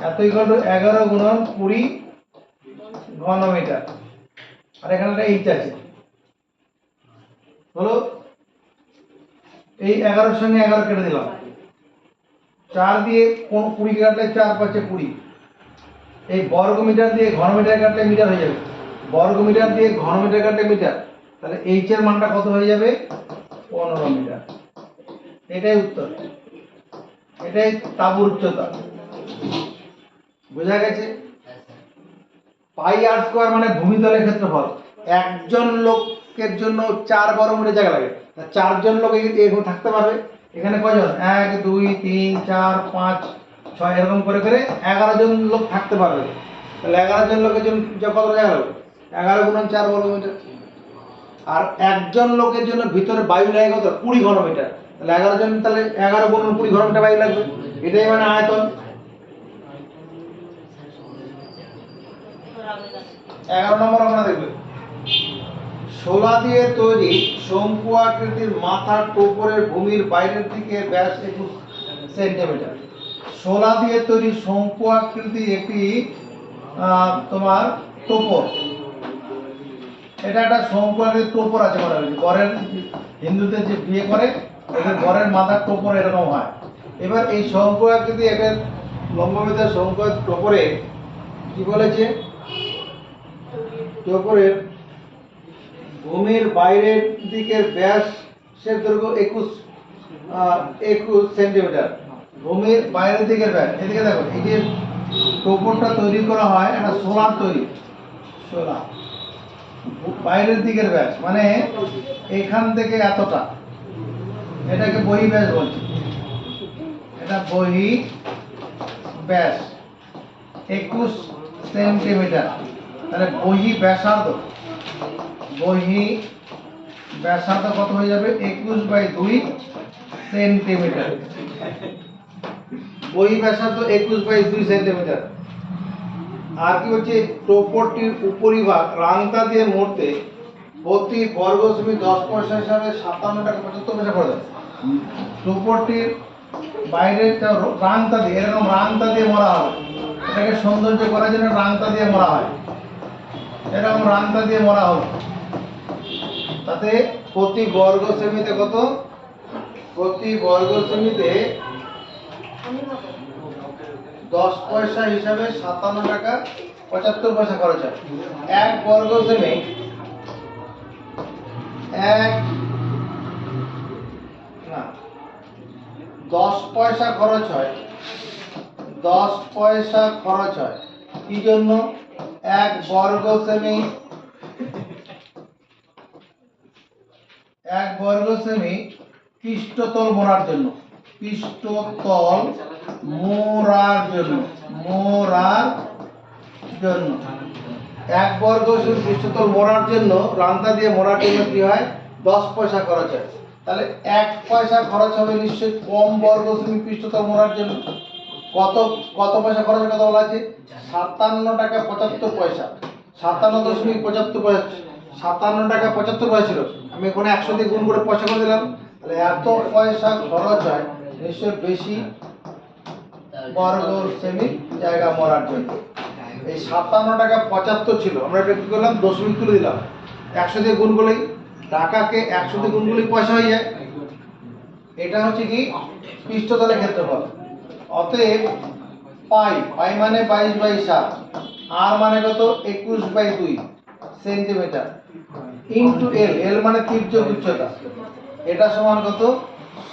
S1: এত ইকুয়াল টু 11 গুণন 20 ঘন মিটার। আর এখানে একটা এইচ আছে, হলো। এই 11 সঙ্গে 11 কেটে দিলাম, 4 দিয়ে 20 কাটলে 4 5 20। এই বর্গ মিটার দিয়ে ঘন মিটার কাটলে মিটার হয়ে যাবে, বর্গ মিটার দিয়ে ঘন মিটার কাটলে মিটার। তাহলে এইচ এর মানটা কত হয়ে যাবে? 15 মিটার। এটাই উত্তর, এটাই তাঁবুর উচ্চতা। বোঝা গেছে? পাই আর স্কোয়ার মানে ভূমিতলের ক্ষেত্রফল। একজন লোকের জন্য 4 বর্গমিটার জায়গা লাগে, তা 4 জন লোক এরকম থাকতে পারবে। এখানে কয়জন, 1 2 3 4 5 6 এরকম করে করে 11 জন লোক থাকতে পারবে। তাহলে 11 জন লোকের জন্য কত জায়গা লাগবে, 11 গুণন 4 বর্গমিটার। আর একজন লোকের জন্য ভিতরে বায়ু লাগে কত, 20 ঘনমিটার। তাহলে 11 জন, তাহলে 11 গুণন 20 ঘনমিটার বায়ু লাগবে। এটাই মানে আয়তন। 11 নম্বর আমরা দেখব, শোলা দিয়ে তৈরি শঙ্কু আকৃতির মাথার টোপরের ভূমির বাইরের দিকে ব্যাস 21 সেন্টিমিটার। শোলা দিয়ে তৈরি শঙ্কু আকৃতির একটি তোমার টোপর, এটা একটা শঙ্কু আকৃতির টোপর আছে মনে হয়, বরের হিন্দুদের যে বিয়ে করে ওদের বরের মাথার টোপর এরকম হয়। এবার এই শঙ্কু আকৃতি এটার লম্ববিদ্যার শঙ্কু টোপরে কি বলেছে, টোপরের ভূমির বাইরের দিকের ব্যাসের দৈর্ঘ্য 21 সেন্টিমিটার। ভূমির বাইরের দিকের ব্যাস, এদিকে দেখো, এই যে টোপরটা তৈরি করা হয় একটা সোলার তৈরি, সোলার বাইরের দিকের ব্যাস মানে এখান থেকে এতটা, এটাকে বহি ব্যাস বলছে। এটা বহি ব্যাস 21 সেন্টিমিটার। তাহলে বহি ব্যাসার্ধ, বহি ব্যাসার্ধ কত হয়ে যাবে, 21/2 সেন্টিমিটার। বহি ব্যাসার্ধ 21/2 সেন্টিমিটার। আর কি হচ্ছে, টোপরটির উপরিভাগ রাংতা দিয়ে মরতে প্রতি বর্গ সেমি 10 পয়সা হিসাবে 57 টাকা 75 পয়সা করে দেয়। টোপরটির বাইরের রাংতা দিয়ে, এরকম রাংতা দিয়ে মরা হবে, এটাকে সৌন্দর্য করার জন্য রাংতা দিয়ে মরা হয়, এরকম রাংতা দিয়ে মরা হলো। তাতে প্রতি বর্গ সেমিতে কত, প্রতি বর্গ সেমিতে 10 পয়সা হিসাবে 57 টাকা 75 পয়সা খরচ হয়। 1 বর্গ সেমি, 10 পয়সা খরচ হয়, 10 পয়সা খরচ হয় কি জন্য, 1 বর্গ সেমি, 1 বর্গ সেমি পৃষ্ঠতল মোড়ার জন্য, পৃষ্ঠতল মোড়ার জন্য, মোড়ার জন্য 1 বর্গ সেমি পৃষ্ঠতল মোড়ার জন্য, রাংতা দিয়ে মোড়ার জন্য কি হয়, 10 পয়সা খরচ হয়। তাহলে 1 পয়সা খরচ হবে নিশ্চয়ই কম বর্গ সেমি পৃষ্ঠতল মোড়ার জন্য। কত কত পয়সা খরচ হবে, কত বলা আছে, 57 টাকা 75 পয়সা, 57.75 পয়সা, 57 টাকা 75 পয়সা ছিল। আমি এখানে 100 দিয়ে গুণ করে পয়সা করে দিলাম, তাহলে এত পয়সা খরচ হয় নিশ্চয় বেশি বর্গ সেমি জায়গা মরার জন্য। এই 57 টাকা 75 ছিল, আমরা এটা কি করলাম, দশমিক তুলে দিলাম, 100 দিয়ে গুণ করলেই টাকাকে 100 দিয়ে গুণ করলেই পয়সা হয়ে যায়। এটা হচ্ছে কি পৃষ্ঠতলের ক্ষেত্রফল। অতএব পাই, পাই মানে 22/7, আর মানে কত, 21/2 সেন্টিমিটার, ইন্টু এল, এল মানে তির্যক উচ্চতা, এটা সমান কত,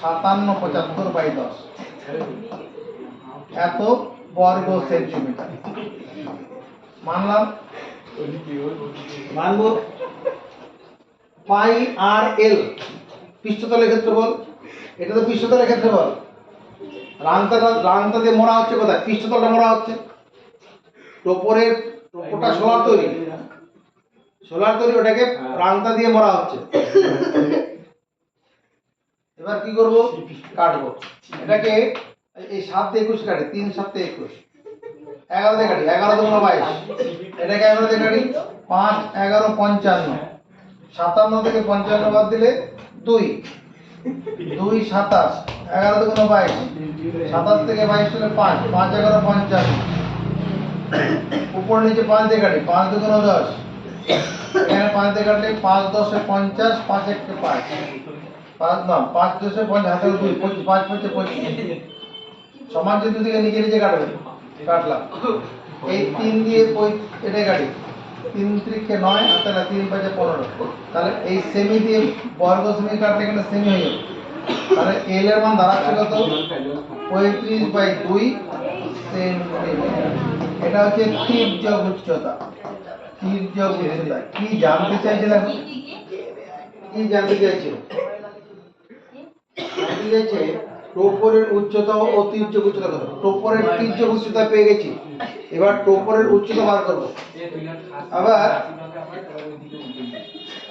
S1: 5775/10, এত বর্গ সেন্টিমিটার। মানলাম, মানব। পাই আর এল পৃষ্ঠতলের ক্ষেত্রফল, এটা তো পৃষ্ঠতলের ক্ষেত্রফল। রাংতা দিয়ে মোড়া হচ্ছে কোথায়, পৃষ্ঠতলটা মোড়া হচ্ছে। টোপরের, টোপরটা সোলার তৈরি, সোলার তৈরি, ওটাকে রাংতা দিয়ে মোড়া হচ্ছে। এবার কি করব, কাটবো এটাকে, এই 7 দিয়ে 21 কাটি, 3 7 21, 11 দিয়ে কাটি, 11 2 22, এটাকে 11 দিয়ে কাটি, 5 11 55, 57 থেকে 55 বাদ দিলে 2 2 27, 11 2 22, 27 থেকে 22 চলে 5 5 11 55, উপর নিচে 5 দিয়ে কাটি, 5 2 10, এখানে 5 দিয়ে কাটলে 5 10 50, 5 1 5, 5 না 5 10 50, হাতে 2 25, 5 5 25, সমান চিহ্ন দিকে নিচে নিচে কাটবে, কাটলাম। এই 3 দিয়ে এটা কাটি, 3 3 9, হাতে 3 5 15, তাহলে এই সেমি দিয়ে বর্গ সেমি কাটলে এখানে সেমি হয়ে যাবে। তাহলে এল এর মান দাঁড়াচ্ছে কত, 35/2 সেন্টিমিটার। এটা হচ্ছে তির্যক উচ্চতা। তির্যক উচ্চতা কি জানতে চাইছেন এখন? কি জানতে চাইছে? জানতে চাইছে টোপরের উচ্চতা ও তির্যক উচ্চতা কত। টোপরের তির্যক উচ্চতা পেয়ে গেছি, এবার টোপরের উচ্চতা বার করবো।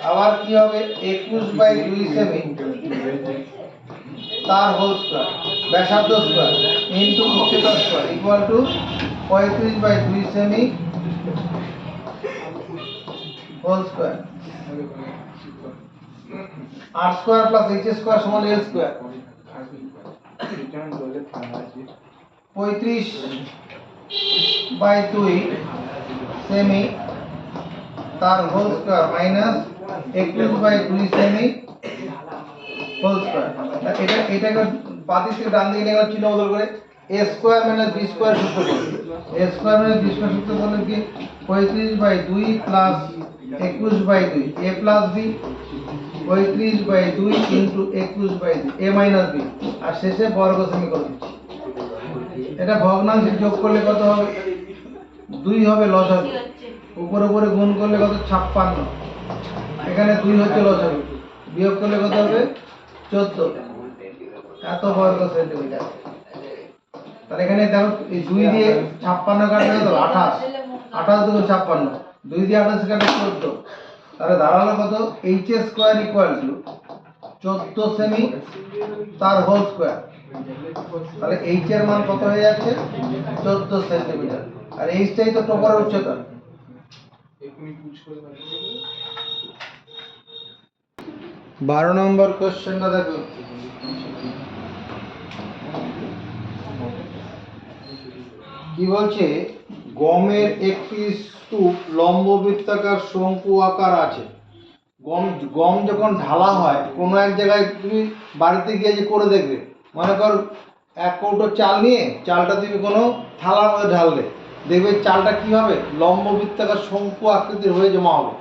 S1: আবার কি হবে 21/2 সেমি তার হোল স্কয়ার ব্যাসার্ধ স্কয়ার ইনটু উচ্চতা স্কয়ার ইকুয়াল টু 35/2 সেমি whole square. r square plus h square সমান l স্কয়ার। 35/2 সেমি তার হোল স্কয়ার মাইনাস 21/2 সেমি হোল স্কয়ার। এটাকে বাদিক থেকে ডান দিকে নেওয়ার চিহ্ন বদল করে a square minus b square সূত্র করব। a square minus b square সূত্র বলে কি 35/2 plus 21/2 a plus b 35/2 into 21/2 a minus b আর শেষে বর্গ সেমি করে দিচ্ছি। এটা ভগ্নাংশে যোগ করলে কত হবে? 2 হবে লসাগু, উপরে উপরে গুণ করলে কত 56, এখানে 2 হচ্ছে লসাগু, বিয়োগ করলে কত হবে 14, এত বর্গ সেন্টিমিটার। তাহলে এখানে দেখো এই 2 দিয়ে 56 কাটলে কত 28, 28 দুগুণ 56, 2 দিয়ে 28 কাটলে 14, তাহলে দাঁড়ালো কত h square equal two 14 semi তার হোল স্কয়ার। তাহলে h এর মান কত হয়ে যাচ্ছে 14 সেন্টিমিটার, আর h টাই তো টোপরের উচ্চতা। 12 নম্বর কোশ্চেনটা দেখো। কি বলছে গমের একটি স্তূপ লম্ব বৃত্তাকার শঙ্কু আকার আছে। গম যখন ঢালা হয় কোনো এক জায়গায়, তুমি বাড়িতে গিয়ে যে করে দেখবে, মনে কর 1 কৌটো চাল নিয়ে চালটা তুমি কোনো থালার মধ্যে ঢাললে, দেখবে চালটা কি হবে লম্ব বৃত্তাকার শঙ্কু আকৃতির হয়ে জমা হবে।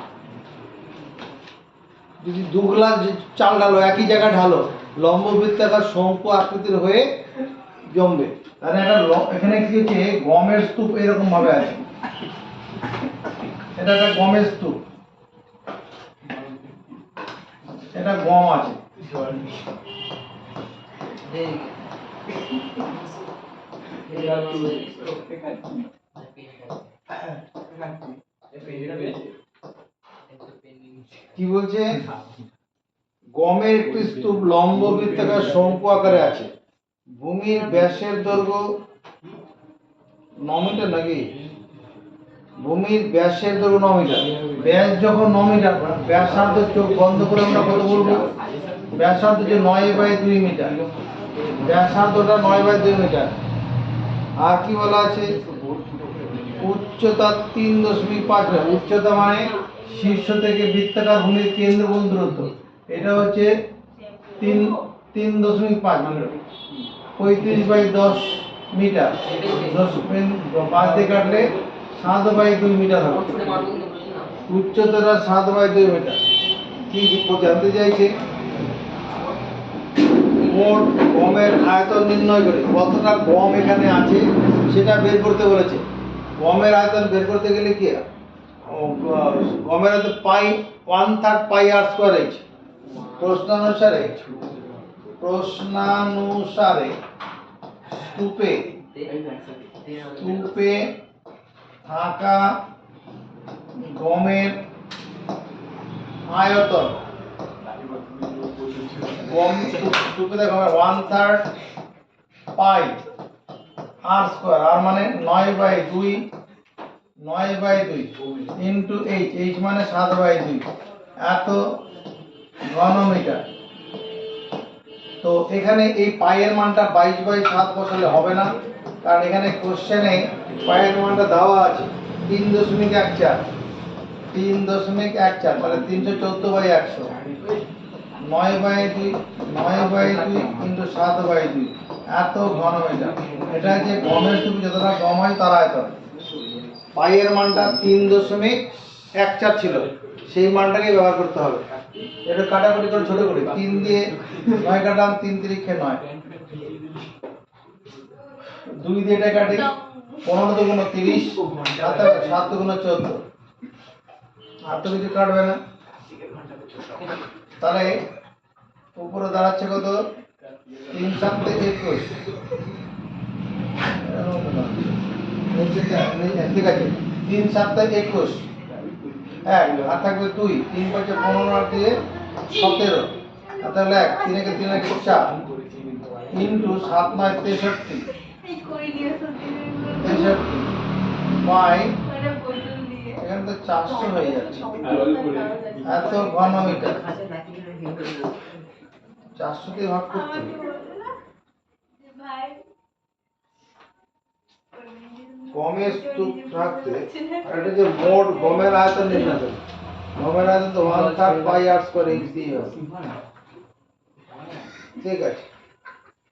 S1: যদি 2 গ্লাস চাল ঢালো একই জায়গায় ঢালো, লম্ব বৃত্তাকার শঙ্কু আকৃতির হয়ে জমবে। তাহলে এখানে কি হচ্ছে গমের স্তূপ এরকম ভাবে আছে, এটা একটা গমের স্তূপ, এটা গম আছে, কি বলছে গমের একটি স্তূপ লম্ব বৃত্তাকার শঙ্কু আকারে আছে। ভূমির ব্যাসের দৈর্ঘ্য 9 মিটার নাকি? ভূমির ব্যাসের দৈর্ঘ্য 9 মিটার। ব্যাস যখন 9 মিটার, ব্যাসার্ধ চোখ বন্ধ করে আমরা কত বলবো? ব্যাসার্ধ যে 9/2 মিটার, ব্যাসার্ধটা 9/2 মিটার। আর কি বলা আছে উচ্চতা 3.5 মিটার। উচ্চতা মানে শীর্ষ থেকে বৃত্তাকার ভূমির কেন্দ্রবিন্দু দূরত্ব, এটা হচ্ছে 3.5 মানে 35/10 মিটার। 5 দিয়ে কাটলে 7/2 মিটার হবে। উচ্চতাটা 7/2 মিটার। কি জানতে চাইছে মোট গমের আয়তন নির্ণয় করে কতটা গম এখানে আছে সেটা বের করতে বলেছে। গমের আয়তন বের করতে গেলে কি গমের আয়তন পাই 1/3 পাই r স্কয়ার h। প্রশ্নানুসারে স্তূপে থাকা গমের আয়তন, স্তূপে থাকা গমের 1/3 পাই r স্কয়ার, আর মানে 9/2 ইনটু h মানে 7/2, এত ঘনমিটার। তো এখানে এই পাইয়ের মানটা 22/7 বসালে হবে না, কারণ এখানে কোশ্চেনে পাইয়ের মানটা দেওয়া আছে 3.14, 3.14 মানে 314/100, 9/2 ইনটু 7/2, এত ঘনমিটার। এটা যে গমের স্তূপে যতটা গম হয় তার আয়তন। পাইয়ের মানটা 3.14 ছিল, সেই মানটাকে ব্যবহার করতে হবে। এটা কাটাকুটি করে ছোট করে 3 দিয়ে 9 কাটলাম, 3 3 9, 2 দিয়ে এটা কাটি 15 দুগুণ 30, 7 দুগুণ 14, আর তো কিছু কাটবে না, তাহলে উপরে দাঁড়াচ্ছে কত 3 7 21, ঠিক আছে 3 7 21 এক, আর থাকবে 2, 3 5 15 আর দিয়ে 17, আর তাহলে 1 3 একে 3 একে 4 ইন্টু 7 9 63
S2: এই কই দিয়ে সত্যি
S1: 63 বাই,
S2: মানে বোতল দিয়ে
S1: এখানে তো 400 হয়ে যাচ্ছে, এত ঘনমিটার 400 দিয়ে ভাগ করতে হবে।
S2: ভাই
S1: গমের স্তূপ থাকতে আর এটা যে মোট গমের আয়তন নির্ণয় করবে, গমের আয়তন তো 1/3 পাই আর স্কয়ার এইচ দিয়ে হবে, ঠিক আছে।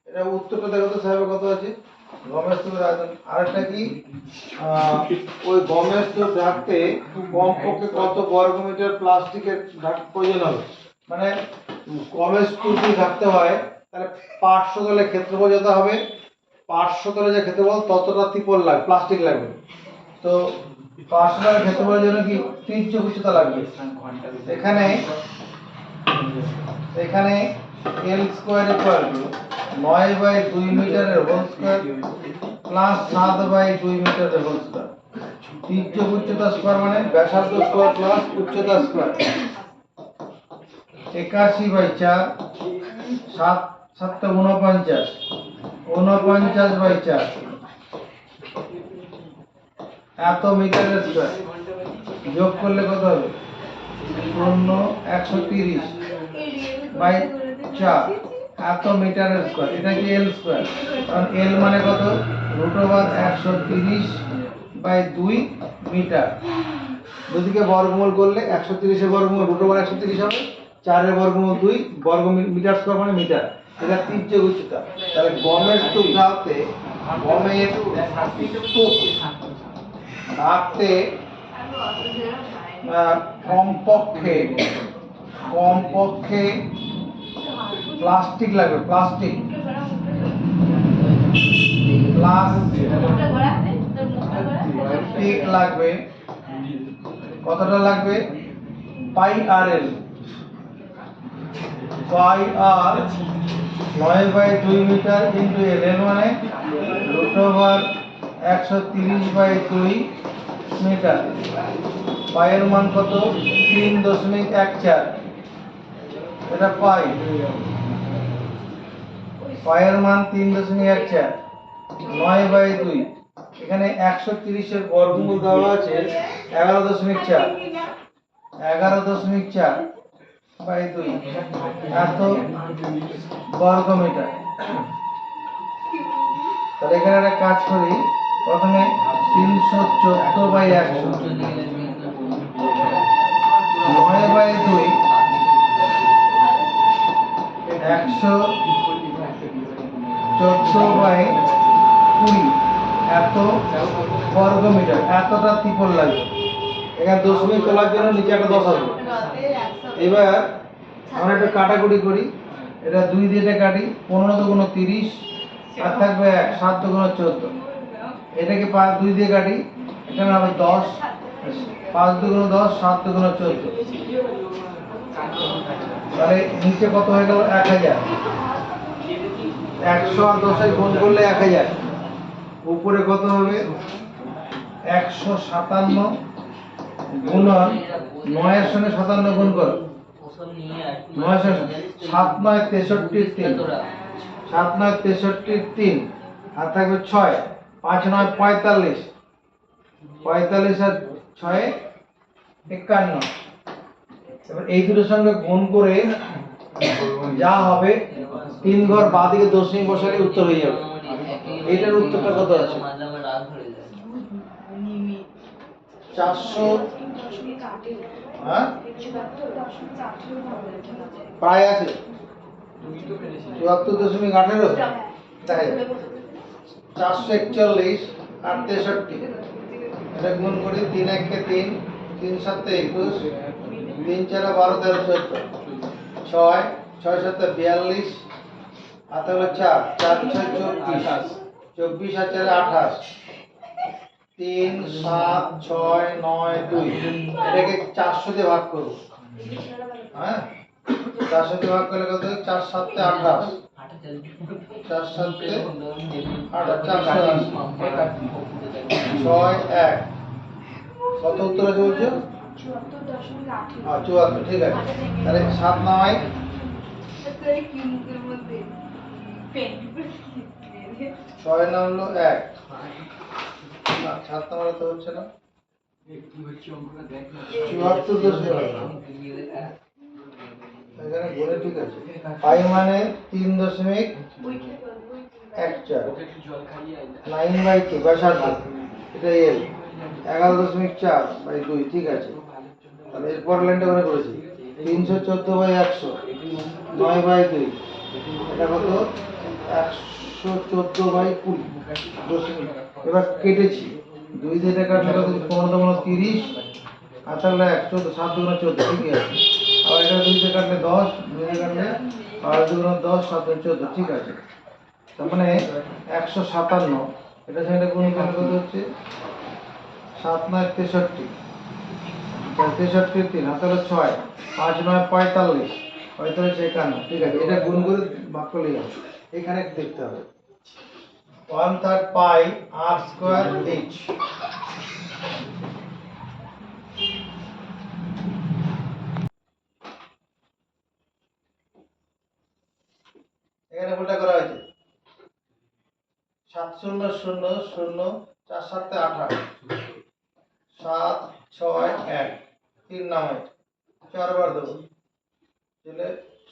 S1: এটা উত্তরটা দেখো তো সাহেব কত আছে গমের স্তূপের আয়তন। আরেকটা কি ওই গমের স্তূপ ঢাকতে কমপক্ষে কত বর্গমিটার প্লাস্টিকের ঢাক প্রয়োজন হবে, মানে গমের স্তূপ যদি ঢাকতে হয় তাহলে 500 তলে ক্ষেত্রফল যত হবে, 500 তলে যে ক্ষেত্রফল ততটা ত্রিপল লাগবে, প্লাস্টিক লাগবে। তো 500 তলে ক্ষেত্রফলের জন্য কি ত্রিজ্য উচ্চতা লাগবে, এখানে এখানে এল স্কয়ার ইকুয়াল টু 9/2 মিটারের হোল স্কয়ার প্লাস 7/2 মিটারের হোল স্কয়ার। ত্রিজ্য উচ্চতা স্কয়ার মানে ব্যাসার্ধ স্কয়ার প্লাস উচ্চতা স্কয়ার 81/4 7 7 49 49/4 এত মিটারের স্কয়ার, যোগ করলে কত হবে 0 130 বাই 4 এত মিটারের স্কয়ার, এটা কি এল স্কয়ার, কারণ এল মানে কত √130/2 মিটার। দুদিকে বর্গমূল করলে 130 এর বর্গমূল √130 হবে, 4 এর বর্গমূল 2 বর্গ মিটার স্কয়ার মানে মিটার, এটা ত্রিজ্য উচ্চতা। তাহলে গমের স্তূপ ঢাকতে গমের স্তূপ ঢাকতে কমপক্ষে কমপক্ষে প্লাস্টিক লাগবে, প্লাস্টিক প্লাস্টিক লাগবে, কতটা লাগবে পাই আর এল, পাই আর 9/2 মিটার ইন্টু এল, এল মানে √130/2 মিটার। পাইয়ের মান কত 3.14, এটা পাই, পাইয়ের মান 3.14 9/2, এখানে 130 এর বর্গমূল দেওয়া আছে 11.4, 11.4/2 এত বর্গ মিটার। তাহলে এখানে একটা কাজ করি, প্রথমে 314/100 9/2 114/20 এত বর্গ মিটার, এতটা ত্রিপল লাগবে। এখানে দশমিক তোলার জন্য নিচে একটা 10 আসবে। এবার আমরা একটু কাটাকুটি করি, এটা 2 দিয়ে কাটি, 15 × 30 আর থাকবে 1 7 × 14, এটাকে 2 দিয়ে কাটি, এখানে হবে 10 5 × 10 7 × 14, তাহলে নিচে কত হয়ে গেল 1000, 100 আর 10 এর গুণ করলে 1000, উপরে কত হবে 157 গুণন 9 এর সঙ্গে 57 গুণ করো, 9 7 9 63 3 7 9 63 3 আর থাকবে 6 5 9 45 45 আর 6 51। এবার এই দুটোর সঙ্গে গুণ করে যা হবে 3 ঘর বাঁদিকে দশমিক বসালে উত্তর হয়ে যাবে। এটার উত্তরটা কত আছে 400, হ্যাঁ প্রায় আছে 74.18, দেখা যায় 441 আর 63, এটা গুণ করি 3 1 কে 3 3 7 21 3 4 12 13 14 6 6 7 42 আর তাহলে 4 4 6 24 24 আর 4 28 3 7 6 9 2 এটাকে 400 দিয়ে ভাগ করব। হ্যাঁ 400 দিয়ে ভাগ করলে কত হয়? 4 7 তে 28 4 7 তে 28 6 1 কত উত্তর আছে বলছো? 74 ঠিক আছে। তাহলে 7 9
S2: কি মুখের মধ্যে পেন
S1: 6 নাম হলো 1 না 7 নাম্বার তো হচ্ছে না 74 এখানে বলে ঠিক আছে পাই মানে 3.14 9 বাই 2 ব্যাসার্ধ এটা এল 11.4 বাই 2 ঠিক আছে। তাহলে এরপর লাইনটা করে করেছি 314 বাই 100 9 বাই 2 এটা কত 114 বাই 20 দশমিক। এবার কেটেছি 2 দিয়ে এটা কাটলে কত 15 30 আর তাহলে 14 7 দুগুণ 14 ঠিক আছে। আর এটা 2 দিয়ে কাটলে 10 2 দিয়ে কাটলে 5 দুগুণ 10 7 দুগুণ 14 ঠিক আছে। তার মানে 157 এটা সঙ্গে গুণ করলে কত হচ্ছে 7 9 63 63 3 হাতে হলো 6 5 9 45 45 51 ঠিক আছে। এটা গুণ করে ভাগ করলে হবে এখানে দেখতে হবে 1/3 পাই r স্কয়ার h এখানে উল্টা করা হয়েছে 7 0 0 0 4 7 28 7 6 1 3 নামে 4 বার দেবো তাহলে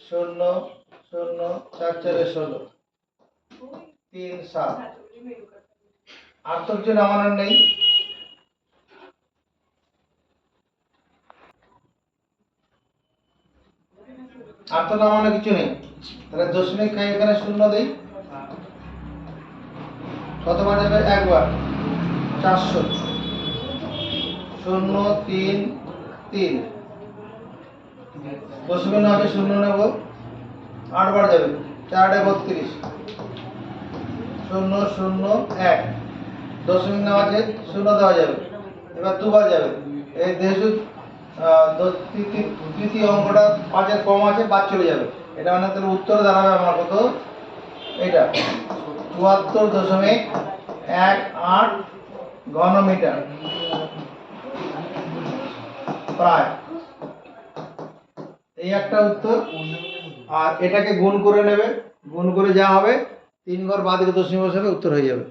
S1: 0 0 4 4 16 3 7 আর তো কিছু নামানোর নেই আর তো নামানোর কিছু নেই তাহলে দশমিক এখানে 0 দেই কতবার যাবে একবার 400 0 3 3 দশমিক না আমি 0 নেব 8 বার যাবে 4 32 0 0 1 দশমিক নেওয়া আছে 0 দেওয়া যাবে এবার দুবার যাবে এই যেহেতু তৃতীয় অঙ্কটা 5 এর কম আছে বাদ চলে যাবে এটা মানে তাহলে উত্তর দাঁড়াবে আমার কত এটা 74.18 ঘনমিটার প্রায় এই একটা উত্তর। আর এটাকে গুণ করে নেবে গুণ করে যা হবে 3 ঘর বাদ দিকে দশমিক বসাবে উত্তর হয়ে যাবে।